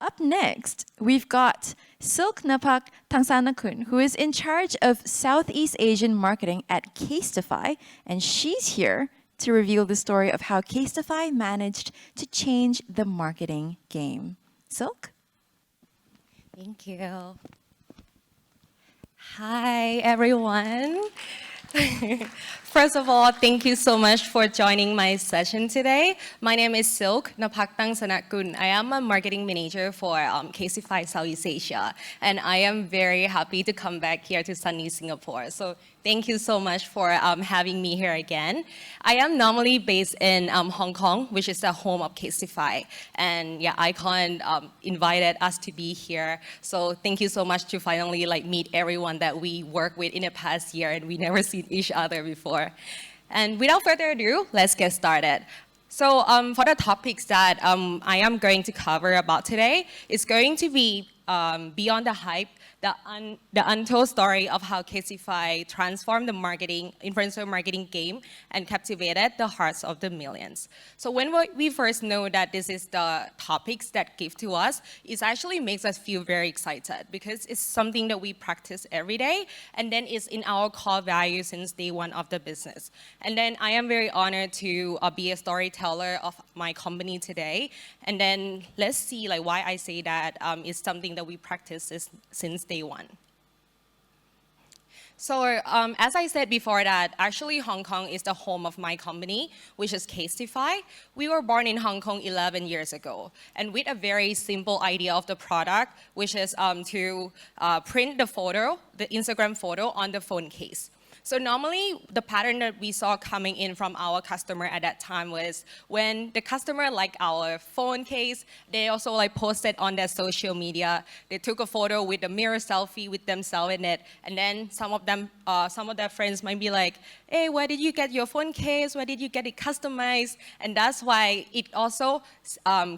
Up next, we've got Silk Napuck Tangsanakun, who is in charge of Southeast Asian marketing at CASETiFY, and she's here to reveal the story of how CASETiFY managed to change the marketing game. Silk? Thank you. Hi, everyone. First of all, thank you so much for joining my session today. My name is Silk Napuck Tangsanakun. I am a marketing manager for CASETiFY Southeast Asia, and I am very happy to come back here to sunny Singapore. So thank you so much for having me here again. I am normally based in Hong Kong, which is the home of CASETiFY. And yeah, I.CON invited us to be here. So thank you so much to finally meet everyone that we worked with in the past year and we never seen each other before. And without further ado, let's get started. So for the topics that I am going to cover about today, it's going to be beyond the hype, the untold story of how CASETiFY transformed the influencer marketing game and captivated the hearts of the millions. So when we first know that this is the topics that give to us, it actually makes us feel very excited because it's something that we practice every day, and then it's in our core value since day one of the business. And then I am very honored to be a storyteller of my company today. And then let's see why I say that is something that we practice since day one. So as I said before that, actually Hong Kong is the home of my company, which is CASETiFY. We were born in Hong Kong 11 years ago, and with a very simple idea of the product, which is to print the photo, the Instagram photo on the phone case. So normally, the pattern that we saw coming in from our customer at that time was when the customer liked our phone case, they also posted on their social media. They took a photo with a mirror selfie with themselves in it, and then some of their friends might be like, "Hey, where did you get your phone case? Where did you get it customized?" And that's why it also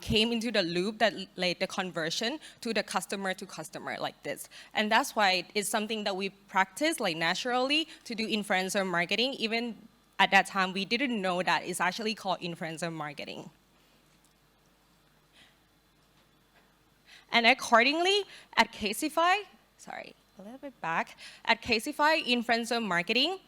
came into the loop that the conversion to the customer to customer like this. And that's why it's something that we practice naturally to do influencer marketing. Even at that time, we didn't know that it's actually called influencer marketing. And accordingly, at CASETiFY, a little bit back, at CASETiFY, influencer marketing,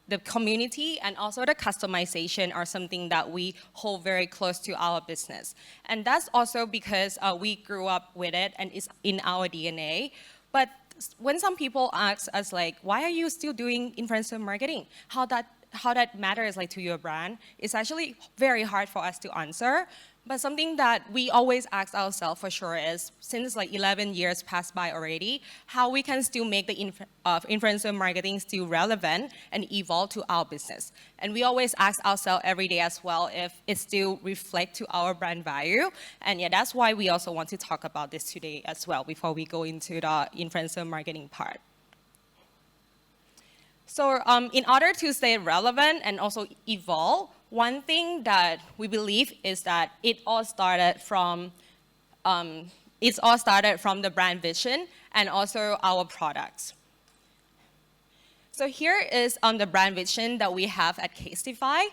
the community and also the customization are something that we hold very close to our business. And that's also because we grew up with it and it's in our DNA. But when some people ask us why are you still doing influencer marketing? How that matters to your brand, it's actually very hard for us to answer. But something that we always ask ourselves for sure is, since 11 years passed by already, how we can still make the influencer marketing still relevant and evolve to our business. And we always ask ourselves every day as well if it still reflects to our brand value. And yeah, that's why we also want to talk about this today as well before we go into the influencer marketing part. So in order to stay relevant and also evolve, one thing that we believe is that it all started from the brand vision and also our products. So here is the brand vision that we have at CASETiFY.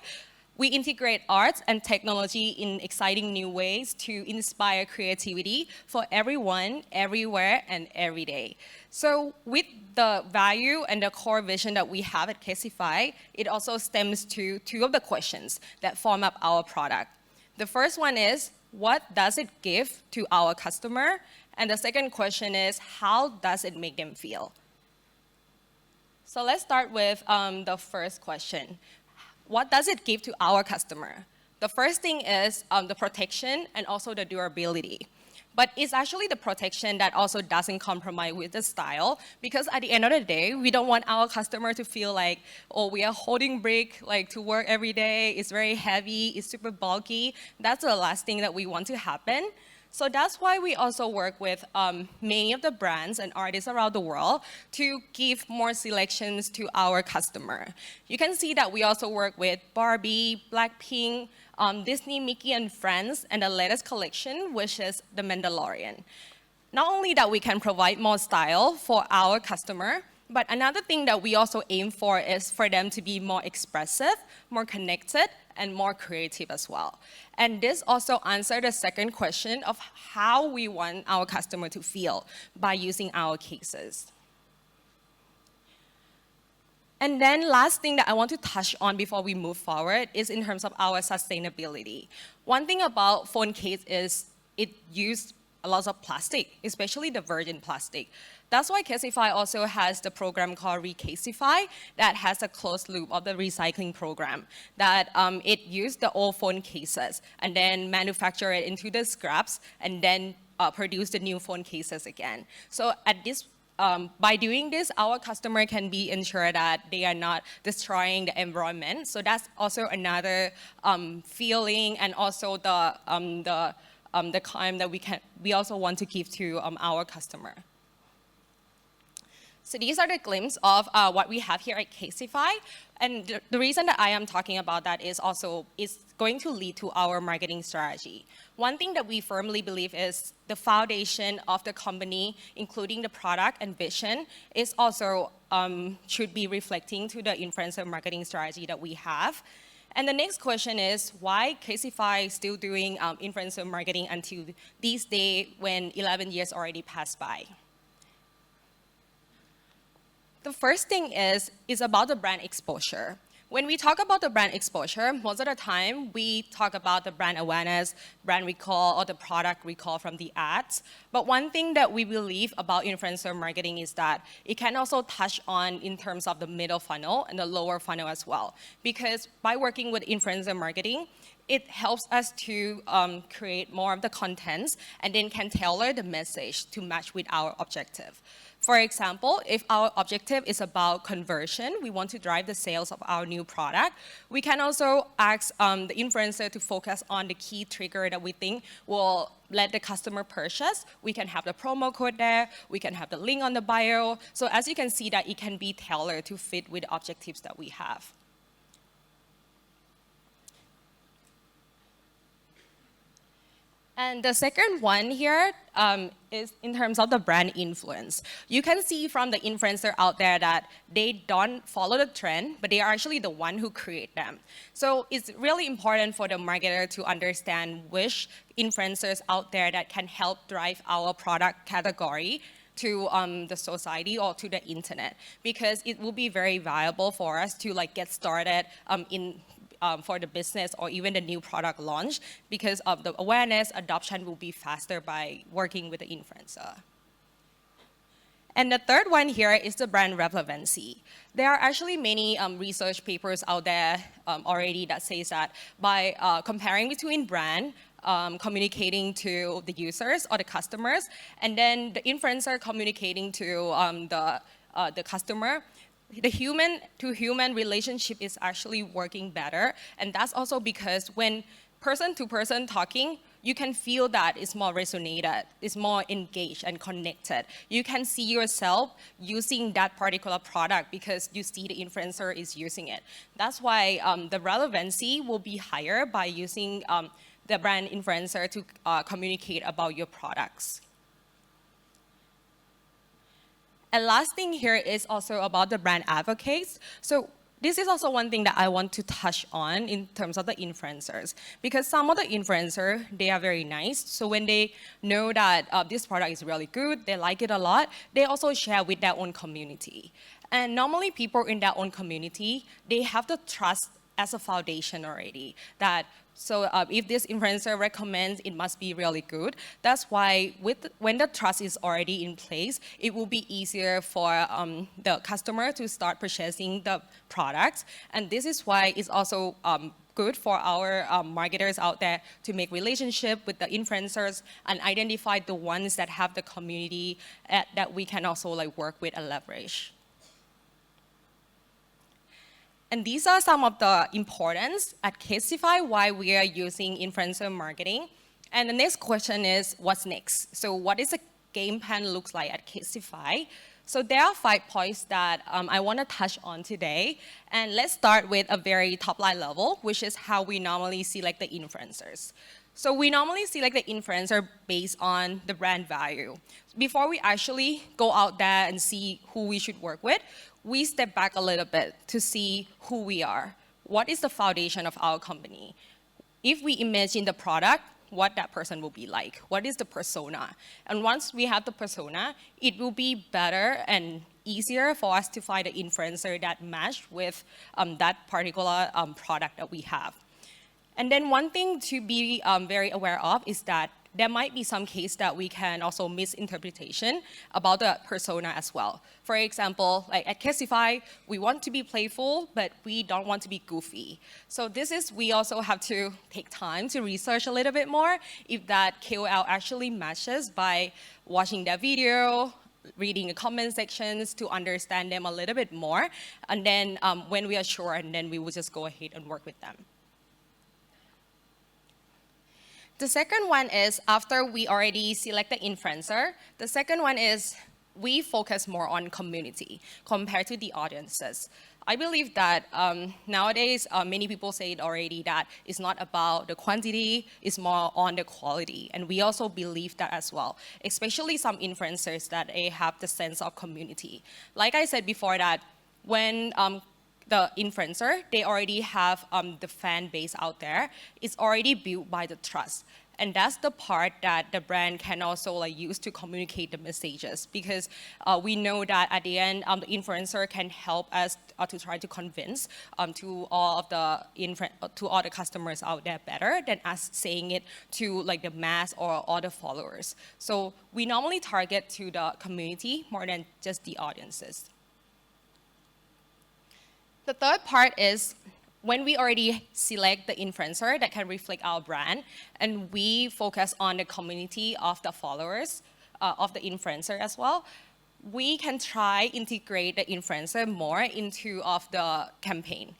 We integrate arts and technology in exciting new ways to inspire creativity for everyone, everywhere, and every day. So with the value and the core vision that we have at CASETiFY, it also stems to two of the questions that form up our product. The first one is, what does it give to our customer? And the second question is, how does it make them feel? So let's start with the first question. What does it give to our customer? The first thing is the protection and also the durability. But it's actually the protection that also doesn't compromise with the style, because at the end of the day, we don't want our customer to feel oh, we are holding brick to work every day. It's very heavy, it's super bulky. That's the last thing that we want to happen. So that's why we also work with many of the brands and artists around the world to give more selections to our customer. You can see that we also work with Barbie, Blackpink, Disney, Mickey and Friends, and the latest collection, which is The Mandalorian. Not only that we can provide more style for our customer, But another thing that we also aim for is for them to be more expressive, more connected, and more creative as well. And this also answers the second question of how we want our customer to feel by using our cases. And then last thing that I want to touch on before we move forward is in terms of our sustainability. One thing about phone case is it used a lot of plastic, especially the virgin plastic. That's why CASETiFY also has the program called CASETiFY that has a closed loop of the recycling program that it used the old phone cases and then manufacture it into the scraps and then produce the new phone cases again. So at this by doing this, our customer can be ensured that they are not destroying the environment. So that's also another feeling and also the kind that we also want to give to our customer. So these are the glimpses of what we have here at CASETiFY. And the reason that I am talking about that is also is going to lead to our marketing strategy. One thing that we firmly believe is the foundation of the company, including the product and vision, is also should be reflecting to the influencer marketing strategy that we have. And the next question is, why CASETiFY is still doing influencer marketing until this day when 11 years already passed by? The first thing is about the brand exposure. When we talk about the brand exposure, most of the time we talk about the brand awareness, brand recall, or the product recall from the ads. But one thing that we believe about influencer marketing is that it can also touch on in terms of the middle funnel and the lower funnel as well. Because by working with influencer marketing, it helps us to create more of the contents and then can tailor the message to match with our objective. For example, if our objective is about conversion, we want to drive the sales of our new product, we can also ask the influencer to focus on the key trigger that we think will let the customer purchase. We can have the promo code there, we can have the link on the bio. So as you can see that it can be tailored to fit with the objectives that we have. And the second one here is in terms of the brand influence. You can see from the influencer out there that they don't follow the trend, but they are actually the one who create them. So it's really important for the marketer to understand which influencers out there that can help drive our product category to the society or to the internet, because it will be very viable for us to get started for the business or even the new product launch, because of the awareness, adoption will be faster by working with the influencer. And the third one here is the brand relevancy. There are actually many research papers out there already that says that by comparing between brand, communicating to the users or the customers, and then the influencer communicating to the customer, the human-to-human relationship is actually working better. And that's also because when person-to-person talking, you can feel that it's more resonated, it's more engaged and connected. You can see yourself using that particular product because you see the influencer is using it. That's why the relevancy will be higher by using the brand influencer to communicate about your products. And last thing here is also about the brand advocates. So this is also one thing that I want to touch on in terms of the influencers, because some of the influencers, they are very nice. So when they know that this product is really good, they like it a lot, they also share with their own community. And normally people in their own community, they have the trust as a foundation already, that so if this influencer recommends, it must be really good. That's why when the trust is already in place, it will be easier for the customer to start purchasing the products. And this is why it's also good for our marketers out there to make relationship with the influencers and identify the ones that have the community that we can also work with and leverage. And these are some of the importance at CASETiFY why we are using influencer marketing. And the next question is, what's next? So what is a game plan looks like at CASETiFY? So there are 5 points that I want to touch on today. And let's start with a very top line level, which is how we normally see the influencers. So we normally select the influencer based on the brand value. Before we actually go out there and see who we should work with, we step back a little bit to see who we are. What is the foundation of our company? If we imagine the product, what that person will be like. What is the persona? And once we have the persona, it will be better and easier for us to find the influencer that match with that particular product that we have. And then one thing to be very aware of is that there might be some case that we can also misinterpretation about the persona as well. For example, like at CASETiFY, we want to be playful, but we don't want to be goofy. So we also have to take time to research a little bit more if that KOL actually matches by watching their video, reading the comment sections to understand them a little bit more. And then when we are sure, and then we will just go ahead and work with them. The second one is after we already select the influencer, the second one is we focus more on community compared to the audiences. I believe that nowadays, many people say it already, that it's not about the quantity, it's more on the quality. And we also believe that as well, especially some influencers that they have the sense of community. Like I said before that, when the influencer, they already have the fan base out there. It's already built by the trust. And that's the part that the brand can also use to communicate the messages, because we know that at the end, the influencer can help us to try to convince to all the customers out there better than us saying it to the mass or all the followers. So we normally target to the community more than just the audiences. The third part is when we already select the influencer that can reflect our brand, and we focus on the community of the followers of the influencer as well, we can try integrate the influencer more into the campaign.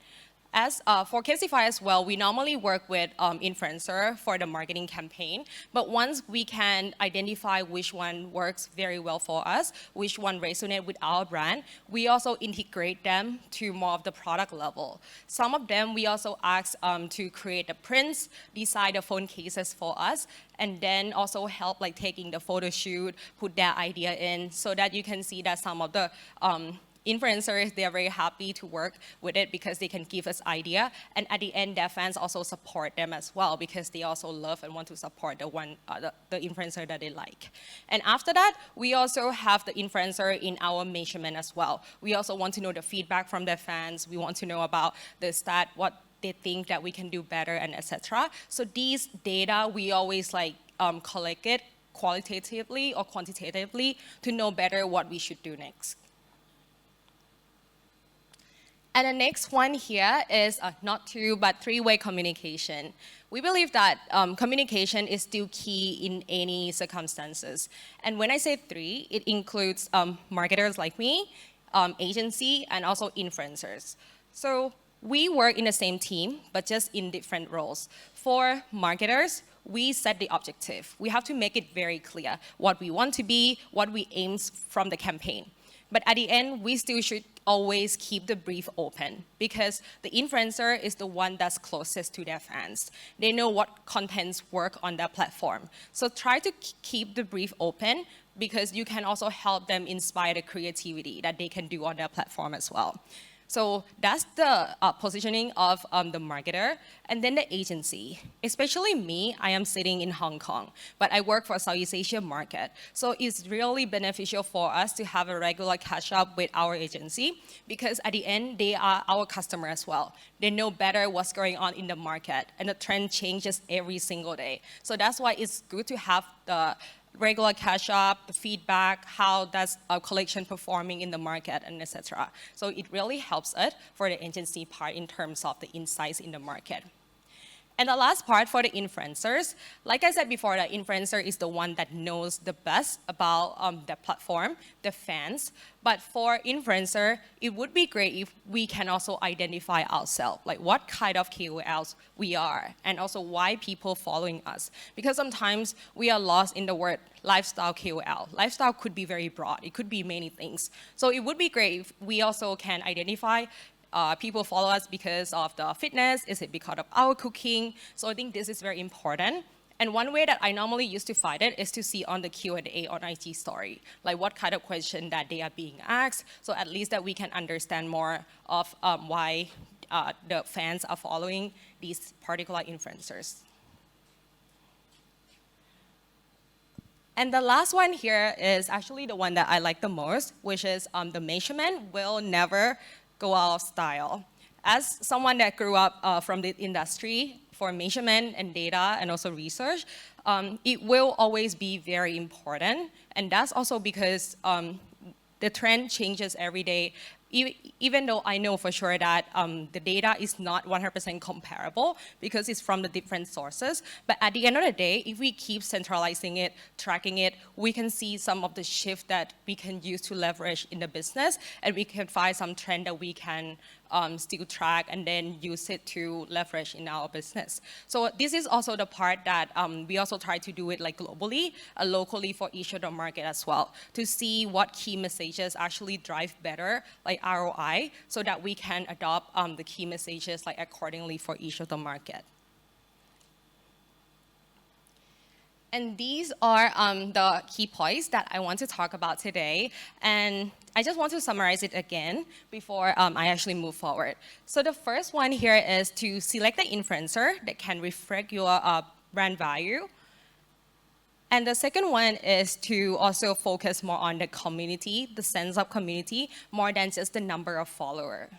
As for CASETiFY as well, we normally work with influencer for the marketing campaign. But once we can identify which one works very well for us, which one resonates with our brand, we also integrate them to more of the product level. Some of them we also ask to create the prints, design the phone cases for us, and then also help taking the photo shoot, put their idea in, so that you can see that some of the influencers, they are very happy to work with it because they can give us idea. And at the end, their fans also support them as well because they also love and want to support the influencer that they like. And after that, we also have the influencer in our measurement as well. We also want to know the feedback from their fans. We want to know about the stat, what they think that we can do better, and etc. So these data, we always collect it qualitatively or quantitatively to know better what we should do next. And the next one here is not two, but three-way communication. We believe that communication is still key in any circumstances. And when I say three, it includes marketers like me, agency, and also influencers. So we work in the same team, but just in different roles. For marketers, we set the objective. We have to make it very clear what we want to be, what we aim from the campaign. But at the end, we still should always keep the brief open because the influencer is the one that's closest to their fans. They know what contents work on their platform. So try to keep the brief open because you can also help them inspire the creativity that they can do on their platform as well. So that's the positioning of the marketer. And then the agency. Especially me, I am sitting in Hong Kong, but I work for Southeast Asia market. So it's really beneficial for us to have a regular catch up with our agency because at the end, they are our customer as well. They know better what's going on in the market and the trend changes every single day. So that's why it's good to have the regular catch up, the feedback, how that's our collection performing in the market, and etc. So it really helps us for the agency part in terms of the insights in the market. And the last part for the influencers, like I said before, the influencer is the one that knows the best about the platform, the fans. But for influencer, it would be great if we can also identify ourselves, like what kind of KOLs we are, and also why people following us. Because sometimes we are lost in the word lifestyle KOL. Lifestyle could be very broad. It could be many things. So it would be great if we also can identify people follow us because of the fitness? Is it because of our cooking? So I think this is very important. And one way that I normally used to find it is to see on the Q&A on IG story, like what kind of question that they are being asked, so at least that we can understand more of why the fans are following these particular influencers. And the last one here is actually the one that I like the most, which is the measurement will never go out of style. As someone that grew up from the industry for measurement and data and also research, it will always be very important. And that's also because the trend changes every day. Even though I know for sure that the data is not 100% comparable because it's from the different sources, but at the end of the day, if we keep centralizing it, tracking it, we can see some of the shift that we can use to leverage in the business, and we can find some trend that we can still track and then use it to leverage in our business. So this is also the part that we also try to do it like globally, locally for each of the market as well, to see what key messages actually drive better like ROI, so that we can adopt the key messages like accordingly for each of the market. And these are the key points that I want to talk about today. And I just want to summarize it again before I actually move forward. So the first one here is to select the influencer that can reflect your brand value. And the second one is to also focus more on the community, the sense of community, more than just the number of followers.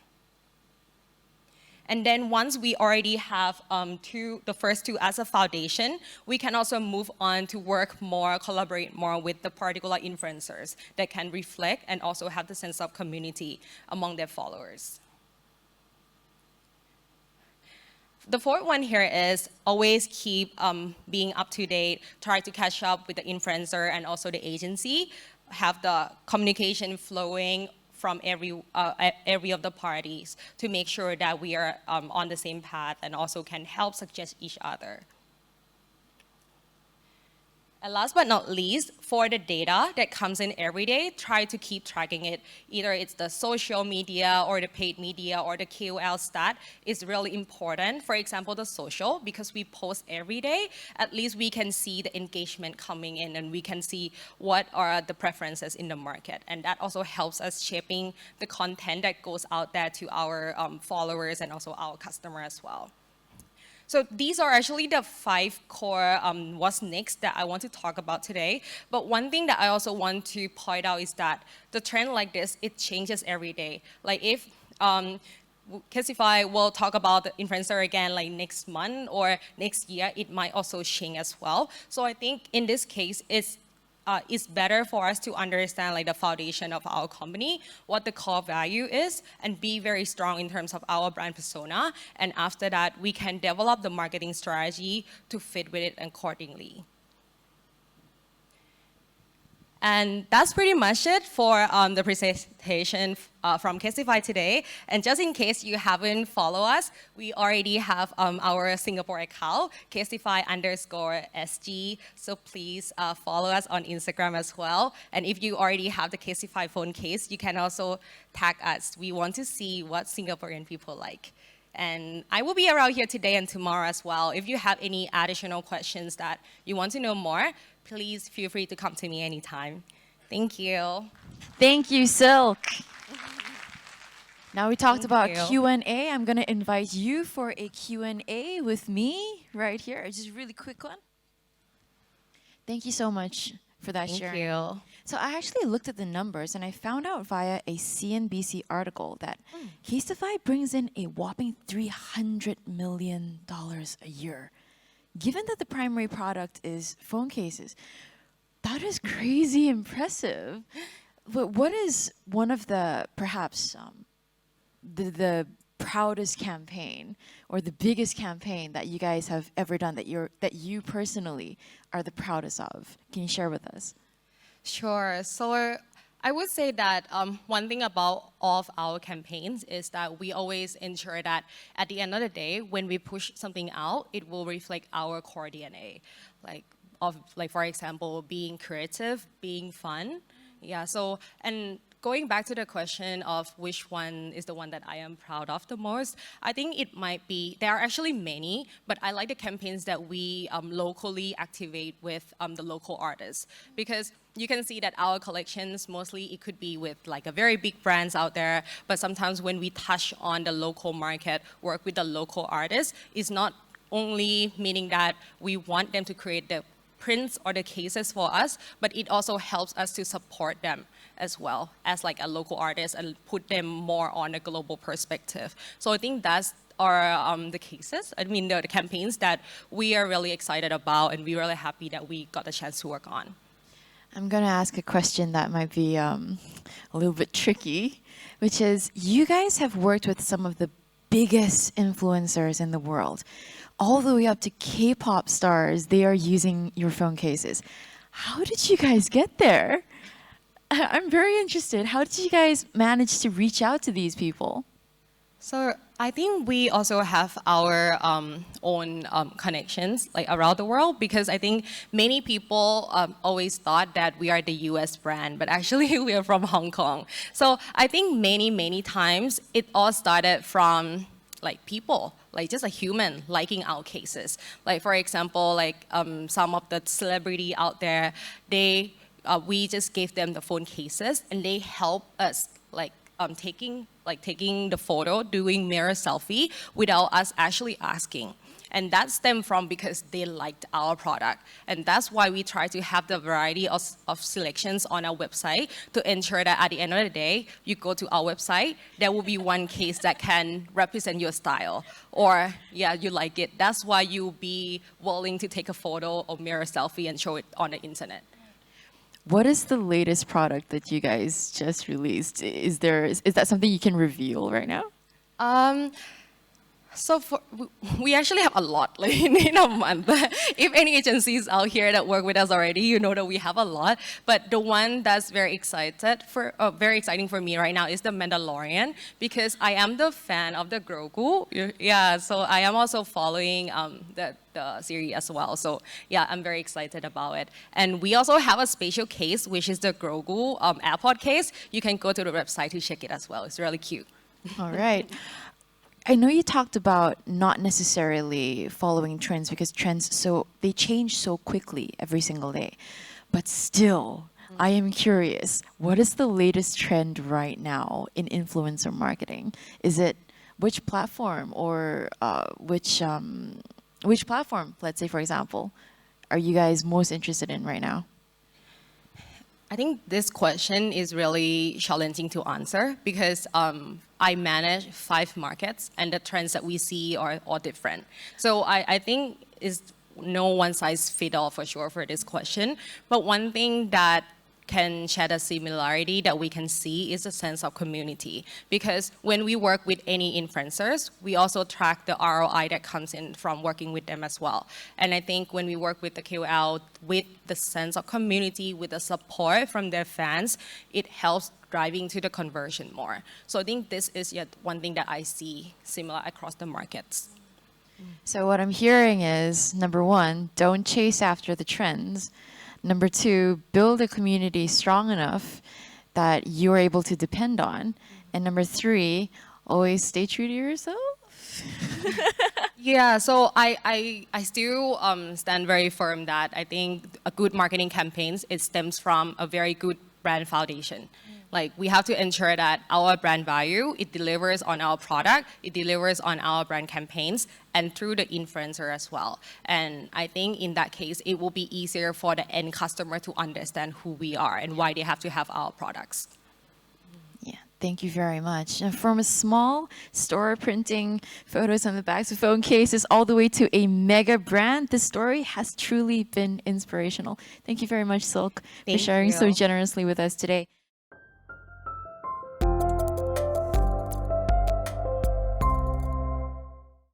And then once we already have the first two as a foundation, we can also move on to work more, collaborate more with the particular influencers that can reflect and also have the sense of community among their followers. The fourth one here is always keep being up to date, try to catch up with the influencer and also the agency, have the communication flowing from every of the parties to make sure that we are on the same path and also can help suggest each other. And last but not least, for the data that comes in every day, try to keep tracking it. Either it's the social media or the paid media or the KOL stat is really important. For example, the social, because we post every day, at least we can see the engagement coming in and we can see what are the preferences in the market. And that also helps us shaping the content that goes out there to our followers and also our customers as well. So these are actually the 5 core what's next that I want to talk about today. But one thing that I also want to point out is that the trend like this, it changes every day. Like if CASETiFY will talk about the influencer again like next month or next year, it might also change as well. So I think in this case, it's better for us to understand like the foundation of our company, what the core value is, and be very strong in terms of our brand persona. And after that, we can develop the marketing strategy to fit with it accordingly. And that's pretty much it for the presentation from CASETiFY today. And just in case you haven't followed us, we already have our Singapore account, CASETiFY_SG. So please follow us on Instagram as well. And if you already have the CASETiFY phone case, you can also tag us. We want to see what Singaporean people like. And I will be around here today and tomorrow as well. If you have any additional questions that you want to know more, please feel free to come to me anytime. Thank you. Thank you, Silk. Now we talked about you. Q&A. I'm going to invite you for a Q&A with me right here. Just a really quick one. Thank you so much for that Thank sharing. you. So I actually looked at the numbers and I found out via a CNBC article that CASETiFY brings in a whopping $300 million a year. Given that the primary product is phone cases, that is crazy impressive. But what is one of the perhaps the proudest campaign or the biggest campaign that you guys have ever done that you personally are the proudest of? Can you share with us? Sure. So I would say that one thing about all of our campaigns is that we always ensure that at the end of the day, when we push something out, it will reflect our core DNA. Like for example, being creative, being fun. Yeah, so, and going back to the question of which one is the one that I am proud of the most, I think it might be, there are actually many, but I like the campaigns that we locally activate with the local artists, because you can see that our collections, mostly it could be with like a very big brands out there, but sometimes when we touch on the local market, work with the local artists, it's not only meaning that we want them to create the prints or the cases for us, but it also helps us to support them as well as like a local artist and put them more on a global perspective. So I think that's are the cases, the campaigns that we are really excited about and we're really happy that we got the chance to work on. I'm going to ask a question that might be a little bit tricky, which is you guys have worked with some of the biggest influencers in the world, all the way up to K-pop stars. They are using your phone cases. How did you guys get there? I'm very interested. How did you guys manage to reach out to these people? So I think we also have our own connections like around the world, because I think many people always thought that we are the US brand, but actually we are from Hong Kong. So I think many times it all started from like people, like just a human liking our cases. Like for example, like some of the celebrity out there, we just gave them the phone cases and they help us like taking the photo, doing mirror selfie without us actually asking. And that stemmed from because they liked our product. And that's why we try to have the variety of selections on our website to ensure that at the end of the day, you go to our website, there will be one case that can represent your style. Or, yeah, you like it. That's why you'll be willing to take a photo or mirror selfie and show it on the internet. What is the latest product that you guys just released? Is that something you can reveal right now? So we actually have a lot like, in a month. If any agencies out here that work with us already, you know that we have a lot. But the one that's very exciting for me right now is the Mandalorian, because I am the fan of the Grogu. Yeah, so I am also following the series as well. So yeah, I'm very excited about it. And we also have a special case, which is the Grogu AirPod case. You can go to the website to check it as well. It's really cute. All right. I know you talked about not necessarily following trends because they change so quickly every single day. But still, I am curious, what is the latest trend right now in influencer marketing? Is it which platform or which platform, let's say for example, are you guys most interested in right now? I think this question is really challenging to answer because I manage 5 markets and the trends that we see are all different. So I think is no one size fit all for sure for this question. But one thing that can shed a similarity that we can see is a sense of community. Because when we work with any influencers, we also track the ROI that comes in from working with them as well. And I think when we work with the KOL with the sense of community, with the support from their fans, it helps driving to the conversion more. So I think this is yet one thing that I see similar across the markets. So what I'm hearing is, number 1, don't chase after the trends. Number 2, build a community strong enough that you're able to depend on. And number 3, always stay true to yourself. Yeah, so I still stand very firm that I think a good marketing campaigns, it stems from a very good brand foundation. Like we have to ensure that our brand value, it delivers on our product, it delivers on our brand campaigns, and through the influencer as well. And I think in that case, it will be easier for the end customer to understand who we are and why they have to have our products. Yeah, thank you very much. And from a small store printing photos on the backs of phone cases all the way to a mega brand, this story has truly been inspirational. Thank you very much, Silk, for sharing so generously with us today.